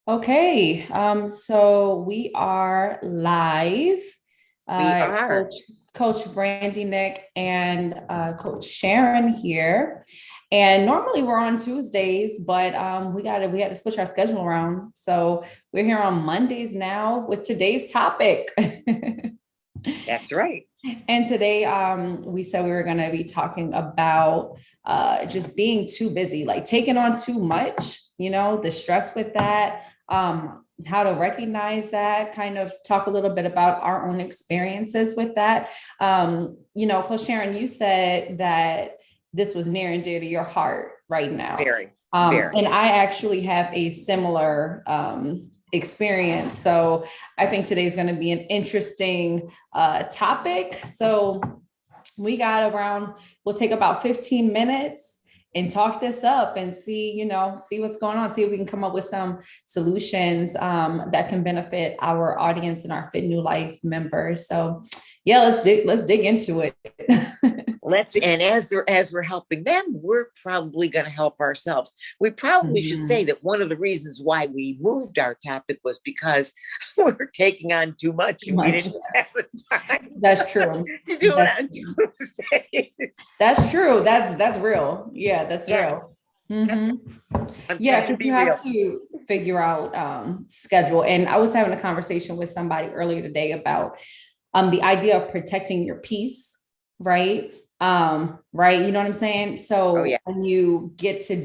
Okay, so we are live. We Uh, are. Coach Coach Brandi, Nick, and Coach Sharon here. And normally we're on Tuesdays, but we had to switch our schedule around. So we're here on Mondays now with today's topic. That's right. And today, we said we were going to be talking about just being too busy, like taking on too much, the stress with that, how to recognize that, kind of talk a little bit about our own experiences with that. Coach Sharon, you said that this was near and dear to your heart right now. Very, very. And I actually have a similar experience. So I think today's going to be an interesting topic. So we'll take about 15 minutes and talk this up and see what's going on, see if we can come up with some solutions that can benefit our audience and our Fit New Life members. So yeah, let's dig into it. And as we're helping them, we're probably going to help ourselves. We probably should say that one of the reasons why we moved our topic was because we're taking on too much and we didn't have the time. That's true. To do it on Tuesdays. That's true. That's real. Yeah, that's real. Mm-hmm. Yeah, because you have to figure out schedule. And I was having a conversation with somebody earlier today about the idea of protecting your peace, right? Right. You know what I'm saying? So when you get to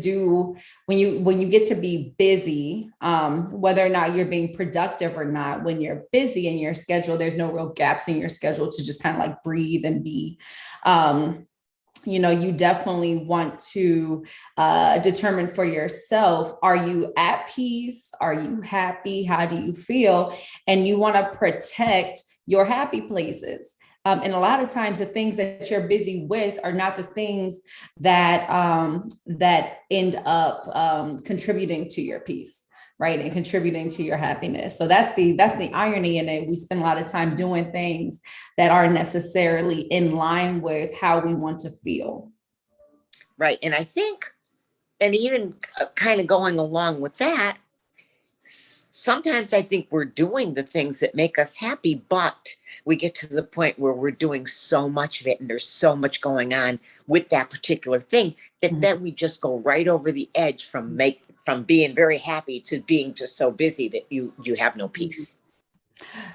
be busy, whether or not you're being productive or not, when you're busy in your schedule, there's no real gaps in your schedule to just kind of like breathe and be. You definitely want to determine for yourself, are you at peace? Are you happy? How do you feel? And you want to protect your happy places. And a lot of times the things that you're busy with are not the things that that end up contributing to your peace, right? And contributing to your happiness. So that's the irony in it. We spend a lot of time doing things that aren't necessarily in line with how we want to feel. Right. And I think, and even kind of going along with that, sometimes I think we're doing the things that make us happy, but we get to the point where we're doing so much of it and there's so much going on with that particular thing that then we just go right over the edge from being very happy to being just so busy that you have no peace.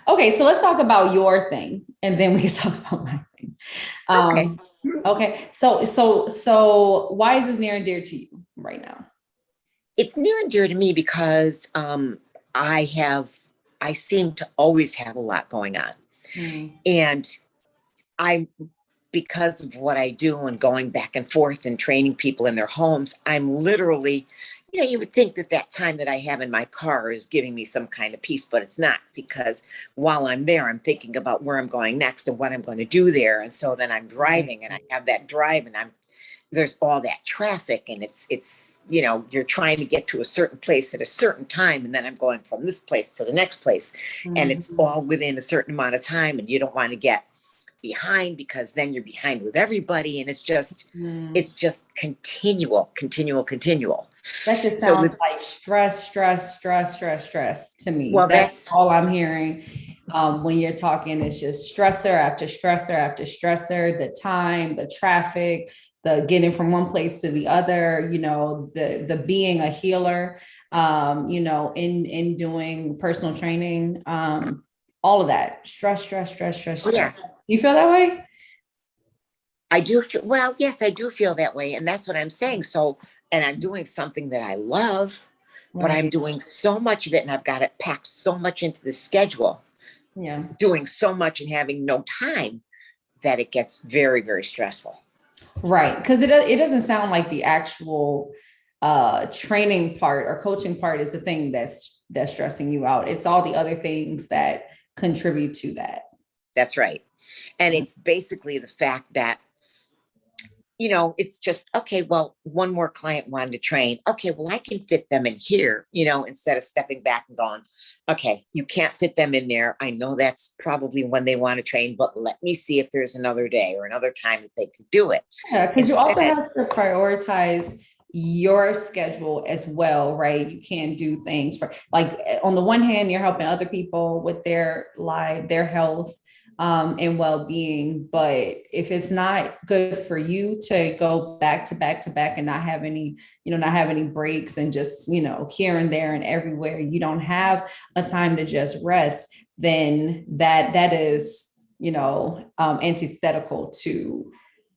Okay, so let's talk about your thing and then we can talk about my thing. Okay. So why is this near and dear to you right now? It's near and dear to me because I seem to always have a lot going on. And because of what I do and going back and forth and training people in their homes, I'm literally, you would think that time that I have in my car is giving me some kind of peace, but it's not, because while I'm there, I'm thinking about where I'm going next and what I'm going to do there. And so then I'm driving and I have that drive and there's all that traffic and it's you're trying to get to a certain place at a certain time, and then I'm going from this place to the next place, and it's all within a certain amount of time, and you don't want to get behind because then you're behind with everybody, and it's just continual. That just sounds like stress to me. Well, that's all I'm hearing. When you're talking, it's just stressor after stressor after stressor, the time, the traffic, the getting from one place to the other, the being a healer, in doing personal training, all of that stress. Yeah. You feel that way? I do feel, well, yes, I do feel that way. And that's what I'm saying. So, and I'm doing something that I love, but I'm doing so much of it and I've got it packed so much into the schedule. Yeah. Doing so much and having no time that it gets very, very stressful. Right. Because it doesn't sound like the actual training part or coaching part is the thing that's stressing you out. It's all the other things that contribute to that. That's right. And it's basically the fact that, it's just, okay, well, one more client wanted to train. Okay, well, I can fit them in here, instead of stepping back and going, okay, you can't fit them in there. I know that's probably when they want to train, but let me see if there's another day or another time that they could do it. Yeah, because you also have to prioritize your schedule as well, right? You can't do things for, like, on the one hand, you're helping other people with their life, their health, and well-being. But if it's not good for you to go back to back to back and not have any, not have any breaks, and just, here and there and everywhere, you don't have a time to just rest, then that is, antithetical to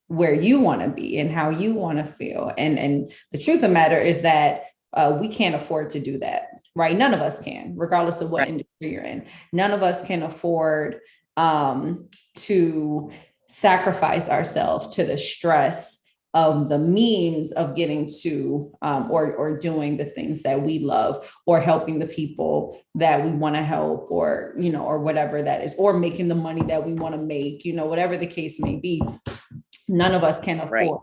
where you want to be and how you want to feel. And the truth of the matter is that we can't afford to do that, right? None of us can, regardless of what industry you're in. None of us can afford to sacrifice ourselves to the stress of the means of getting to or doing the things that we love, or helping the people that we want to help, or or whatever that is, or making the money that we want to make, whatever the case may be. None of us can afford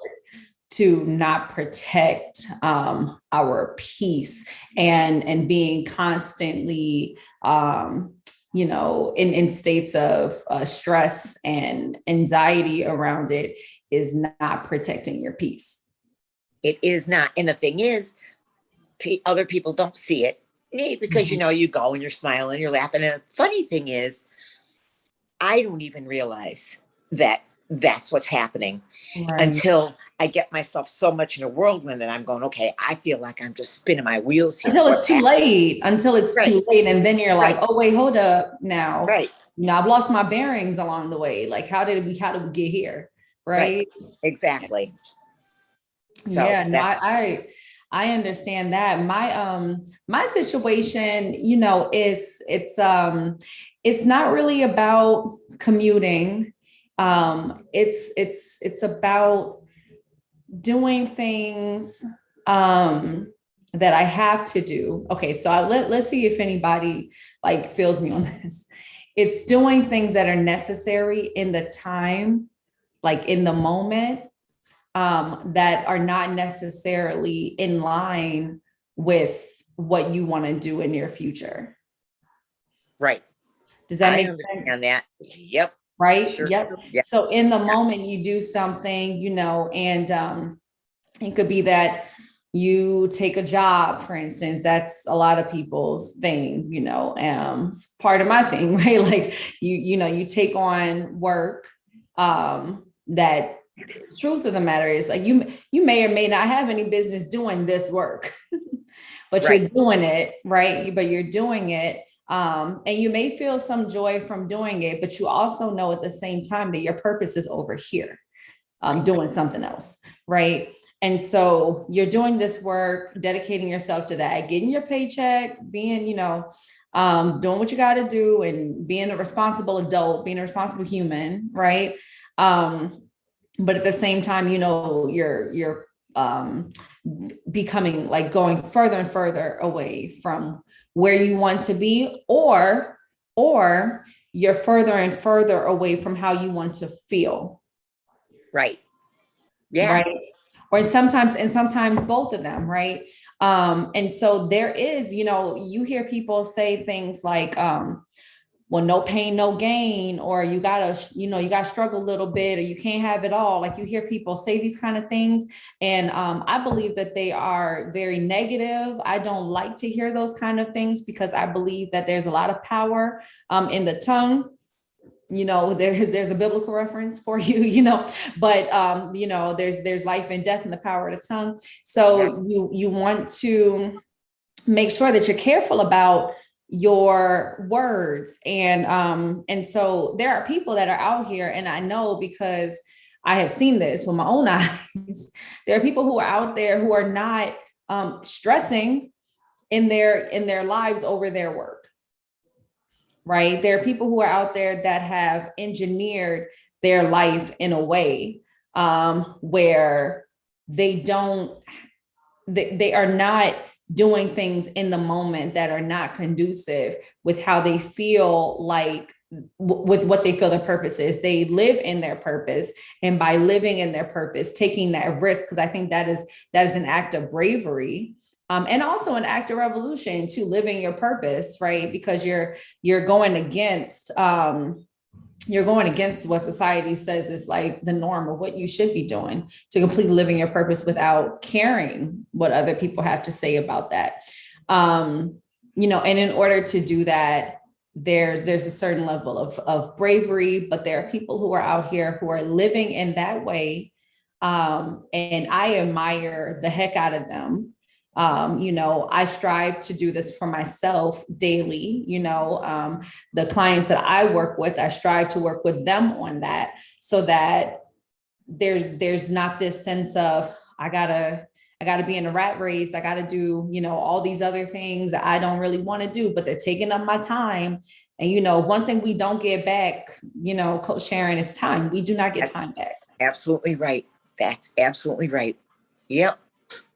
to not protect our peace, and being constantly in states of stress and anxiety around it is not protecting your peace. It is not. And the thing is, other people don't see it, because, you go and you're smiling, you're laughing. And the funny thing is, I don't even realize that that's what's happening until I get myself so much in a whirlwind that I'm going, okay, I feel like I'm just spinning my wheels here. Until it's too late. And then you're like, oh, wait, hold up now. Right. I've lost my bearings along the way. Like, how did we get here? Right. Exactly. So I understand that. My situation, it's not really about commuting. It's about doing things that I have to do. Okay, so let's see if anybody like feels me on this. It's doing things that are necessary in the time, like in the moment, that are not necessarily in line with what you want to do in your future. Right. Does that make sense? On that. Yep. Right. Sure. Yep. So in the moment you do something, and it could be that you take a job, for instance. That's a lot of people's thing, it's part of my thing, right? Like you take on work, that truth of the matter is, like, you may or may not have any business doing this work, but you're doing it, right? But you're doing it. And you may feel some joy from doing it, but you also know at the same time that your purpose is over here, doing something else, right? And so you're doing this work, dedicating yourself to that, getting your paycheck, being, doing what you got to do, and being a responsible adult, being a responsible human, right? But at the same time, you're becoming, like, going further and further away from where you want to be, or you're further and further away from how you want to feel. Right. Yeah. Right. Or sometimes both of them. Right. And so there is, you hear people say things like, well, no pain, no gain, or you gotta struggle a little bit, or you can't have it all. Like, you hear people say these kind of things. And I believe that they are very negative. I don't like to hear those kind of things, because I believe that there's a lot of power in the tongue. There's a biblical reference for you, but there's life and death in the power of the tongue. So you want to make sure that you're careful about your words. And so there are people that are out here, and I know because I have seen this with my own eyes. There are people who are out there who are not stressing in their lives over their work. Right. There are people who are out there that have engineered their life in a way where they are not doing things in the moment that are not conducive with how they feel, like with what they feel their purpose is. They live in their purpose, and by living in their purpose, taking that risk, because I think that is an act of bravery. And also an act of revolution, to living your purpose, right? Because you're going against you're going against what society says is like the norm of what you should be doing to completely living your purpose without caring what other people have to say about that. Um, and in order to do that, there's a certain level of bravery, but there are people who are out here who are living in that way. And I admire the heck out of them. I strive to do this for myself daily. The clients that I work with, I strive to work with them on that so that there's not this sense of I gotta be in a rat race. I gotta do, all these other things that I don't really want to do, but they're taking up my time. And one thing we don't get back, Coach Sharon, is time. We do not get time back. Absolutely right. That's absolutely right. Yep.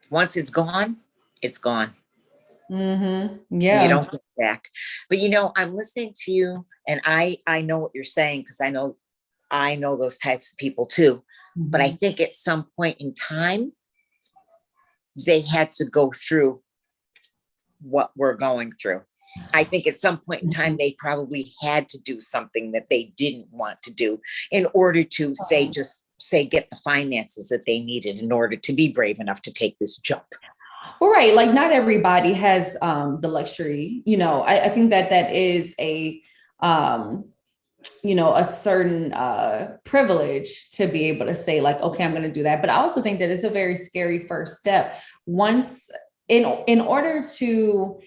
Once it's gone, it's gone. Mm-hmm. You Yeah. don't get it back. But I'm listening to you, and I know what you're saying, because I know those types of people too. But I Mm-hmm. think at some point in time, they had to go through what we're going through. I think at some point in time, they probably had to do something that they didn't want to do in order to get the finances that they needed in order to be brave enough to take this jump. Well, right. Like not everybody has the luxury, I think that is a certain privilege to be able to say like, okay, I'm going to do that. But I also think that it's a very scary first step. Once in order to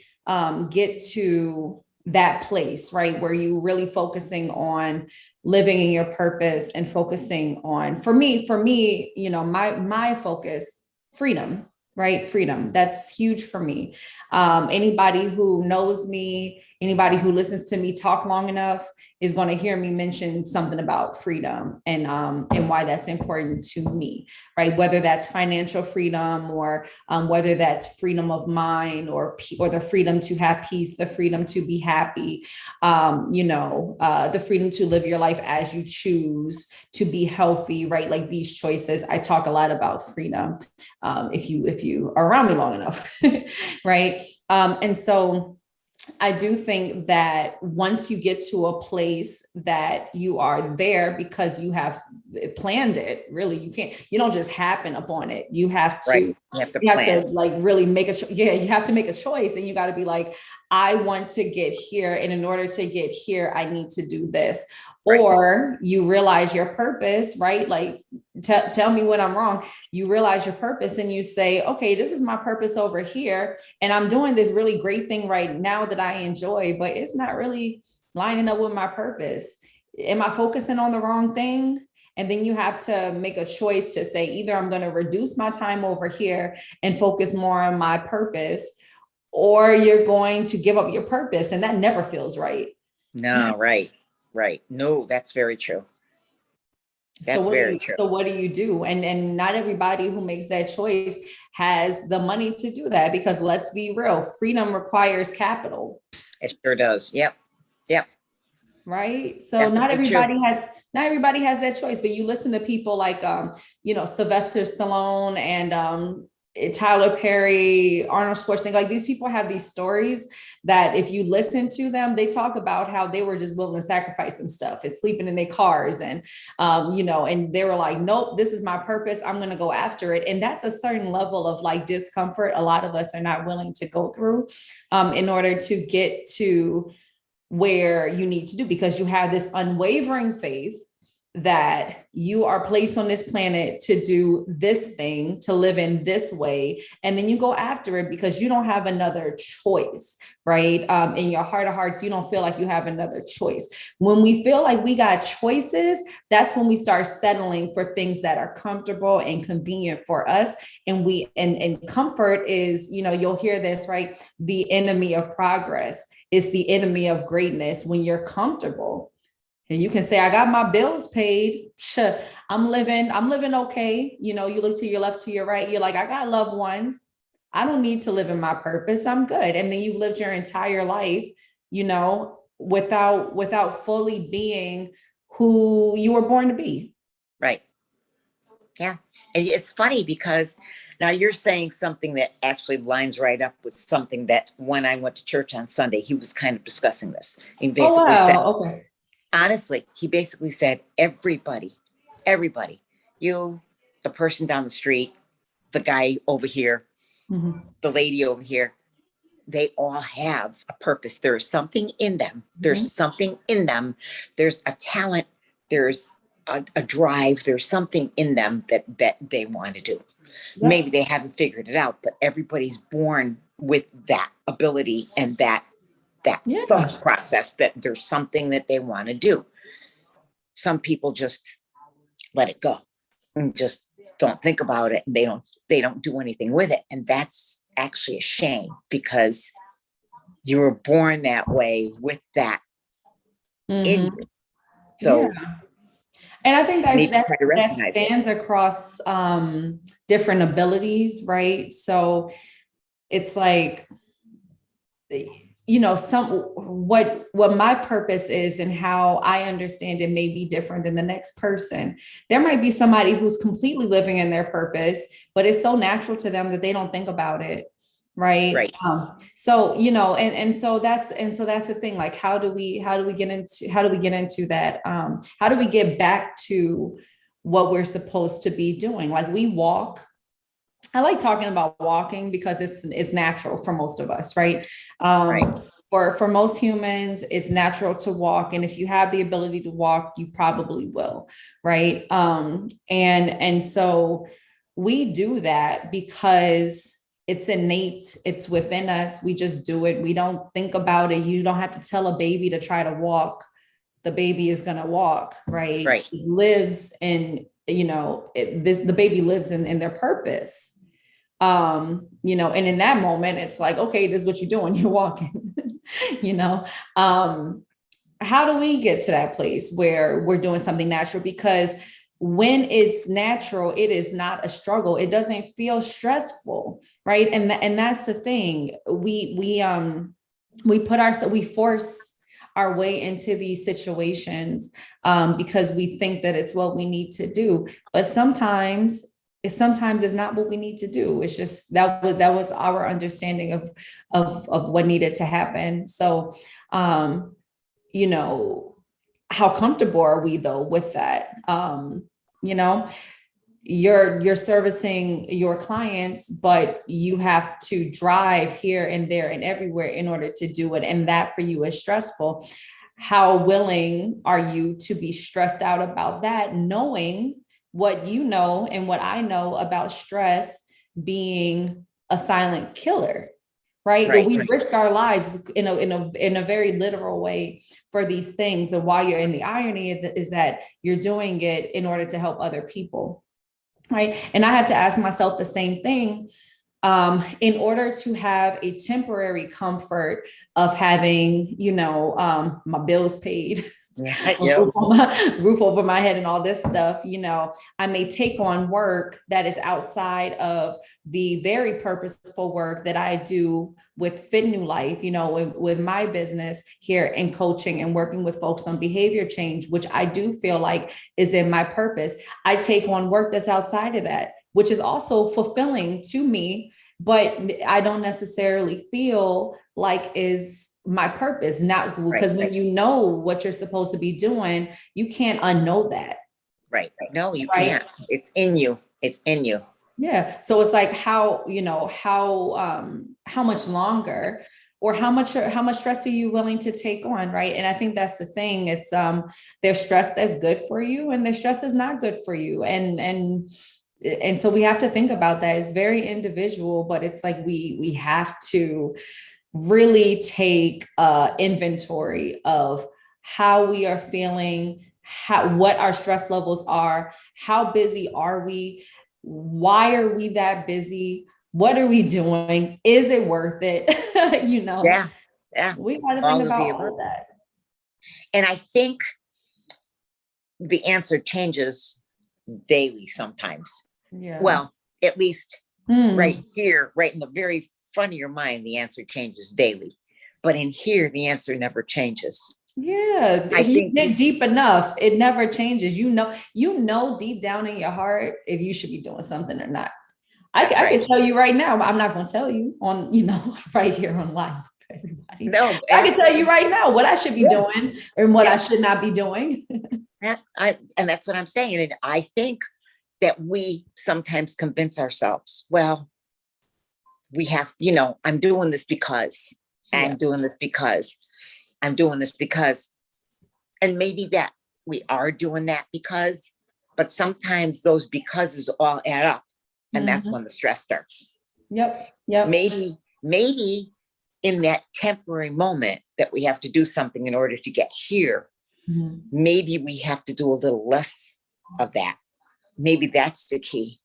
get to that place, right, where you really focusing on living in your purpose and focusing on, for me, my focus, freedom, right? Freedom. That's huge for me. Anybody who knows me, anybody who listens to me talk long enough is going to hear me mention something about freedom and why that's important to me, right? Whether that's financial freedom or whether that's freedom of mind or the freedom to have peace, the freedom to be happy, the freedom to live your life as you choose, to be healthy, right? Like these choices. I talk a lot about freedom. If you are around me long enough, right? And so I do think that once you get to a place that you are there because you have planned it, really, you don't just happen upon it. You have to, right. You have to like really make you have to make a choice, and you got to be like, I want to get here. And in order to get here, I need to do this. Right. Or you realize your purpose, right? Like, tell me when I'm wrong. You realize your purpose and you say, okay, this is my purpose over here. And I'm doing this really great thing right now that I enjoy, but it's not really lining up with my purpose. Am I focusing on the wrong thing? And then you have to make a choice to say, either I'm going to reduce my time over here and focus more on my purpose, or you're going to give up your purpose. And that never feels right. No, right. Right. No, that's very true. That's very true. So what do you do? And not everybody who makes that choice has the money to do that, because let's be real, freedom requires capital. It sure does. Yep. Yep. Right. So Definitely true. not everybody has that choice, but you listen to people like Sylvester Stallone and Tyler Perry, Arnold Schwarzenegger, like these people have these stories that if you listen to them, they talk about how they were just willing to sacrifice some stuff and sleeping in their cars. And, and they were like, nope, this is my purpose. I'm going to go after it. And that's a certain level of like discomfort a lot of us are not willing to go through in order to get to where you need to do, because you have this unwavering faith that you are placed on this planet to do this thing, to live in this way. And then you go after it because you don't have another choice, right? In your heart of hearts, you don't feel like you have another choice. When we feel like we got choices, that's when we start settling for things that are comfortable and convenient for us. And comfort is, you'll hear this, right? The enemy of progress is the enemy of greatness. When you're comfortable, and you can say, I got my bills paid. Sure, I'm living okay. You look to your left, to your right. You're like, I got loved ones. I don't need to live in my purpose. I'm good. And then you've lived your entire life, without fully being who you were born to be. Right. Yeah. And it's funny because now you're saying something that actually lines right up with something that when I went to church on Sunday, he was kind of discussing this. He basically said, Okay. honestly, he basically said, everybody, you, the person down the street, the guy over here, Mhm. the lady over here, they all have a purpose. There's something in them. There's Mhm. something in them. There's a talent. There's a drive. There's something in them that they want to do. Maybe Yep. they haven't figured it out, but everybody's born with that ability and that thought Yeah. process that there's something that they want to do. Some people just let it go and just don't think about it, and they don't do anything with it, and that's actually a shame because you were born that way with that in Mhm. you. Yeah. So And I think you that need to try to that recognize it. spans across different abilities, right? So it's like, some what my purpose is and how I understand it may be different than the next person. There might be somebody who's completely living in their purpose, but it's so natural to them that they don't think about it, right? Right. So that's the thing. Like, how do we get into that? How do we get back to what we're supposed to be doing? Like, we walk. I like talking about walking because it's natural for most of us, right? Right. For most humans, it's natural to walk, and if you have the ability to walk, you probably will, right? And so we do that because it's innate, it's within us. We just do it. We don't think about it. You don't have to tell a baby to try to walk. The baby is going to walk, right? Right. It lives in, the baby lives in their purpose. And in that moment, it's like, okay, this is what you're doing. You're walking, you know. How do we get to that place where we're doing something natural? Because when it's natural, it is not a struggle. It doesn't feel stressful, right? And that's the thing. We force our way into these situations because we think that it's what we need to do. But sometimes it's not what we need to do. It's just that was our understanding of what needed to happen. So you know, how comfortable are we though with that? You know, you're servicing your clients, but you have to drive here and there and everywhere in order to do it. And that for you is stressful. How willing are you to be stressed out about that, knowing what you know and what I know about stress being a silent killer? Right? Right. We risk our lives in a very literal way for these things. And while you're in the irony is that you're doing it in order to help other people. Right. And I had to ask myself the same thing. In order to have a temporary comfort of having, my bills paid, Yeah. a Yep. roof over my head and all this stuff, I may take on work that is outside of the very purposeful work that I do with Fit New Life, with my business here in coaching and working with folks on behavior change, which I do feel like is in my purpose. I take on work that's outside of that, which is also fulfilling to me, but I don't necessarily feel like is my purpose. Not Right. because when you know what you're supposed to be doing, you can't unknow that. Right. No, you Right. can't. It's in you. It's in you. Yeah. So it's like how much longer or how much stress are you willing to take on, right? And I think that's the thing. It's there's stress that's good for you and there's stress is not good for you. And so we have to think about that. It's very individual, but it's like we have to really take inventory of how we are feeling, what our stress levels are, how busy are we, why are we that busy, what are we doing, is it worth it? Yeah. Yeah. We got to think All of about the all above. of that. And I think the answer changes daily sometimes. Yeah. Well, at least Hmm. right here, right in the very front of your mind, the answer changes daily. But in here, the answer never changes. Yeah, I if you think, dig deep enough, it never changes. You know deep down in your heart if you should be doing something or not. I, that's I can right. tell you right now, I'm not going to tell you on, right here on live. for everybody. No, I can tell you right now what I should be doing and what I Yeah. should not be doing. And that's what I'm saying. And I think that we sometimes convince ourselves, well, we have, I'm doing this because, Yeah. I'm doing this because, I'm doing this because, and maybe that we are doing that because, but sometimes those becauses all add up. And that's when the stress starts. Yep. Yep. Maybe in that temporary moment that we have to do something in order to get here, maybe we have to do a little less of that. Maybe that's the key.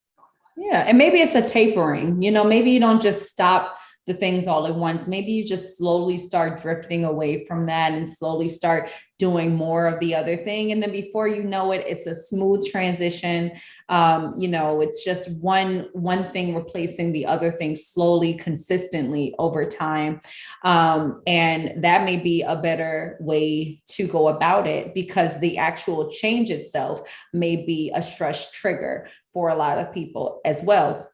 Yeah. And maybe it's a tapering, maybe you don't just stop the things all at once. Maybe you just slowly start drifting away from that and slowly start doing more of the other thing. And then before you know it, it's a smooth transition. It's just one thing replacing the other thing slowly, consistently over time. And that may be a better way to go about it, because the actual change itself may be a stress trigger for a lot of people as well.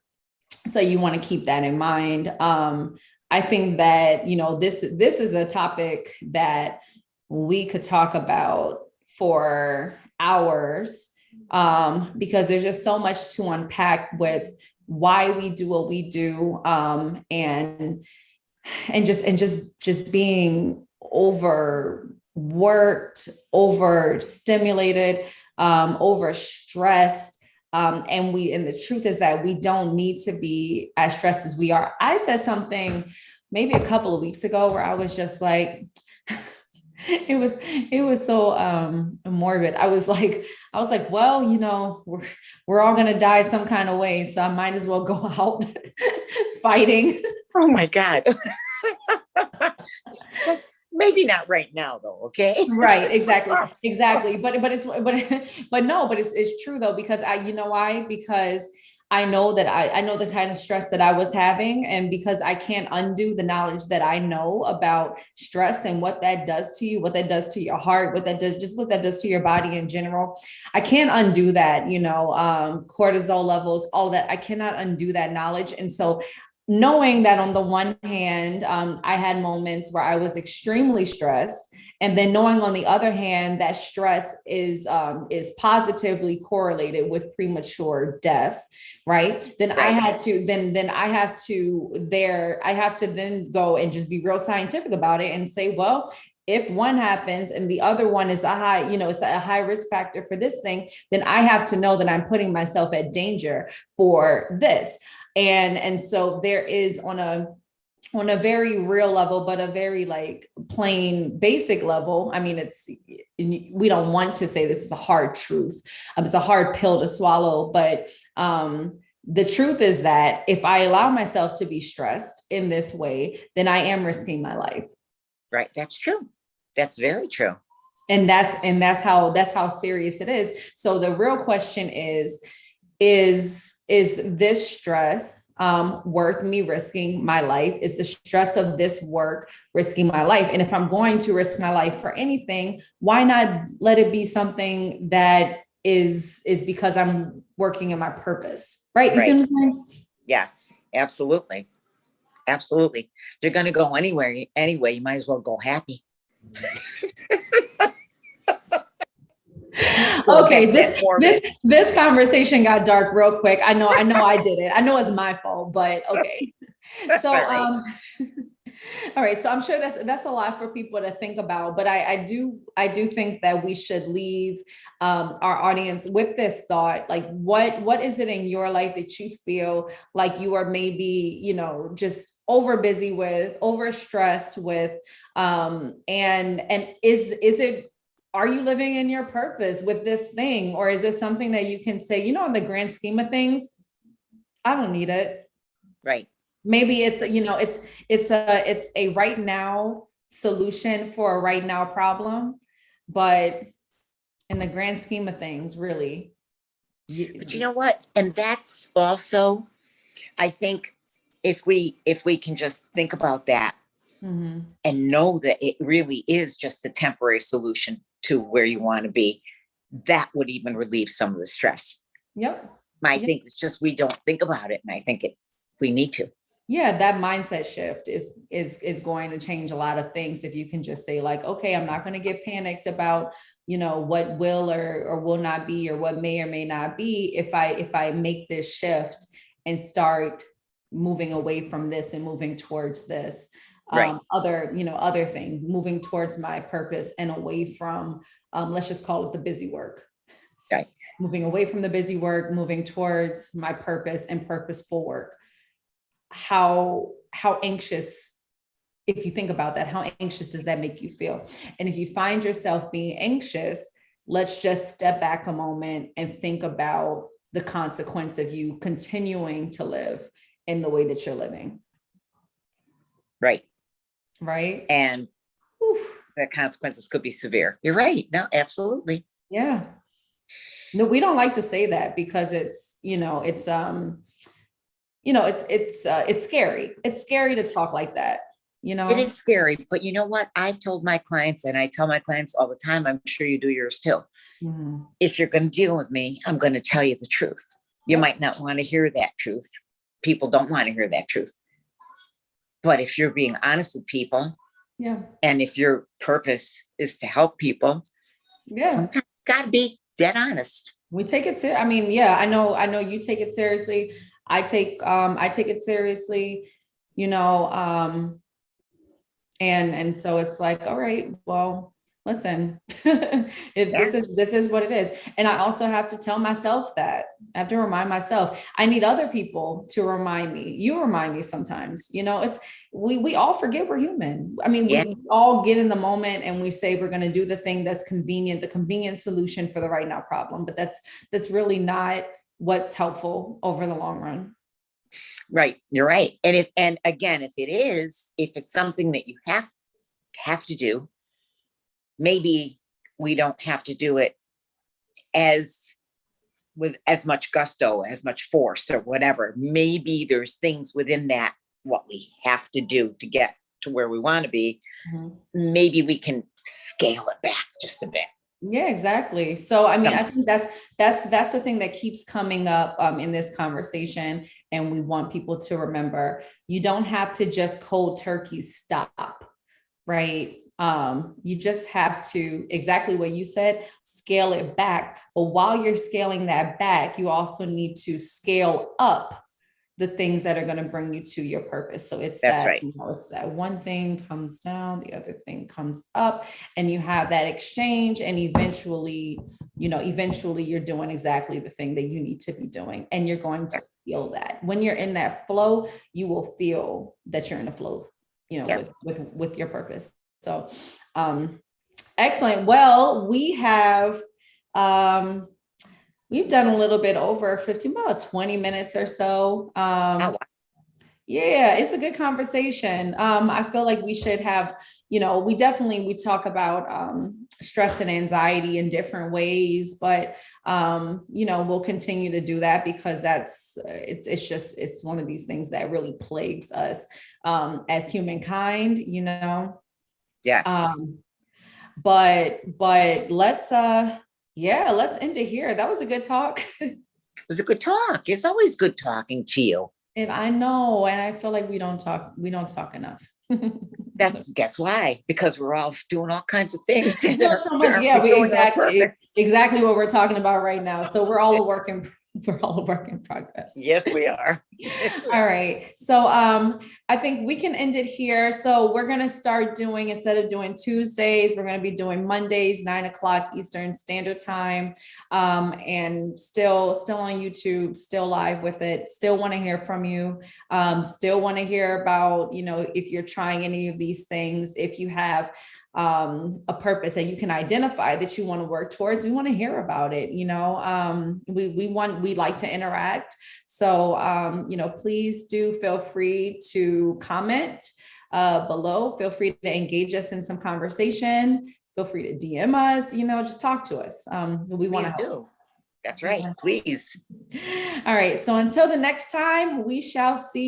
So you want to keep that in mind. I think that, this is a topic that we could talk about for hours, because there's just so much to unpack with why we do what we do, and just being overworked, overstimulated, overstressed. And the truth is that we don't need to be as stressed as we are. I said something maybe a couple of weeks ago where I was just like, it was so morbid. I was like, well, we're all going to die some kind of way. So I might as well go out fighting. Oh my God. Maybe not right now though. Okay. Right. Exactly. But it's true though, because why? Because I know that I know the kind of stress that I was having, and because I can't undo the knowledge that I know about stress and what that does to you, what that does to your heart, what that does to your body in general. I can't undo that, cortisol levels, all that. I cannot undo that knowledge. And so knowing that on the one hand, I had moments where I was extremely stressed, and then knowing on the other hand that stress is positively correlated with premature death, right? Then I had to then go and just be real scientific about it and say, well, if one happens and the other one is it's a high risk factor for this thing, then I have to know that I'm putting myself at danger for this. And so there is on a very real level, but a very like plain basic level. I mean, we don't want to say this is a hard truth. It's a hard pill to swallow, but the truth is that if I allow myself to be stressed in this way, then I am risking my life. Right. That's true. That's very true. And that's how serious it is. So the real question is this stress worth me risking my life? Is the stress of this work risking my life? And if I'm going to risk my life for anything, why not let it be something that is because I'm working in my purpose, right? You see what I'm saying? Yes, absolutely. Absolutely. They're going to go anywhere anyway. You might as well go happy. Okay, this conversation got dark real quick. I know I did it. I know it's my fault, but okay. So all right. So I'm sure that's a lot for people to think about, but I do think that we should leave our audience with this thought. Like, what is it in your life that you feel like you are maybe, just over busy with, over stressed with, and is it, are you living in your purpose with this thing? Or is it something that you can say, in the grand scheme of things, I don't need it. Right. Maybe it's, it's a right now solution for a right now problem, but in the grand scheme of things, really. But you know what? And that's also, I think if we can just think about that and know that it really is just a temporary solution to where you want to be, that would even relieve some of the stress. Yep. I think it's just, we don't think about it. And I think we need to. Yeah, that mindset shift is going to change a lot of things if you can just say like, okay, I'm not going to get panicked about, what will or will not be, or what may or may not be, if I make this shift and start moving away from this and moving towards this Right. other thing, moving towards my purpose and away from, let's just call it the busy work. Right. Moving away from the busy work, moving towards my purpose and purposeful work. How anxious, if you think about that, how anxious does that make you feel? And if you find yourself being anxious, let's just step back a moment and think about the consequence of you continuing to live in the way that you're living. Right. Right. And Oof. the consequences could be severe. You're right. No, absolutely. Yeah. No, we don't like to say that because it's scary. It's scary to talk like that, It is scary, but you know what? I've told my clients, and I tell my clients all the time, I'm sure you do yours too. Mhm. If you're going to deal with me, I'm going to tell you the truth. You Yep. might not want to hear that truth. People don't want to hear that truth. But if you're being honest with people, Yeah. and if your purpose is to help people, Yeah. sometimes you got to be dead honest. We take it I mean, yeah, I know you take it seriously. I take it seriously, you know, and so it's like, all right, well, listen, Yeah. this is what it is. And I also have to tell myself that. I have to remind myself. I need other people to remind me. You remind me sometimes. It's we all forget we're human. I mean, Yeah. we all get in the moment and we say we're going to do the thing that's convenient, the convenient solution for the right now problem, but that's really not what's helpful over the long run. Right. You're right. And again, if it's something that you have to do, maybe we don't have to do it as with as much gusto, as much force or whatever. Maybe there's things within that, what we have to do to get to where we want to be. Mhm. Maybe we can scale it back just a bit. Yeah, exactly. So, I mean, I think that's the thing that keeps coming up in this conversation, and we want people to remember you don't have to just cold turkey stop, right? You just have to, exactly what you said, scale it back. But while you're scaling that back, you also need to scale up the things that are going to bring you to your purpose. So it's That's that, right. it's that one thing comes down, the other thing comes up, and you have that exchange. And eventually you're doing exactly the thing that you need to be doing. And you're going to feel that when you're in that flow, you will feel that you're in a flow, Yep. with your purpose. So, excellent. Well, we've done a little bit over 15, about 20 minutes or so. Oh, Yeah, it's a good conversation. I feel like we should have, we talk about stress and anxiety in different ways, but we'll continue to do that because it's one of these things that really plagues us as humankind, yes. But let's end it here. That was a good talk. It was a good talk. It's always good talking to you. And I know, and I feel like we don't talk enough. That's guess why? Because we're all doing all kinds of things. So much. Yeah, exactly what we're talking about right now. So we're all a work in progress. Yes, we are. All right. So I think we can end it here. So we're gonna start doing, instead of doing Tuesdays, we're gonna be doing Mondays, 9 o'clock Eastern Standard Time. And still on YouTube, still live with it. Still want to hear from you. Still want to hear about, if you're trying any of these things, if you have a purpose that you can identify that you want to work towards, we want to hear about it. We like to interact. So, please do feel free to comment below. Feel free to engage us in some conversation. Feel free to DM us, just talk to us. We want to do. That's right. Please. All right. So until the next time, we shall see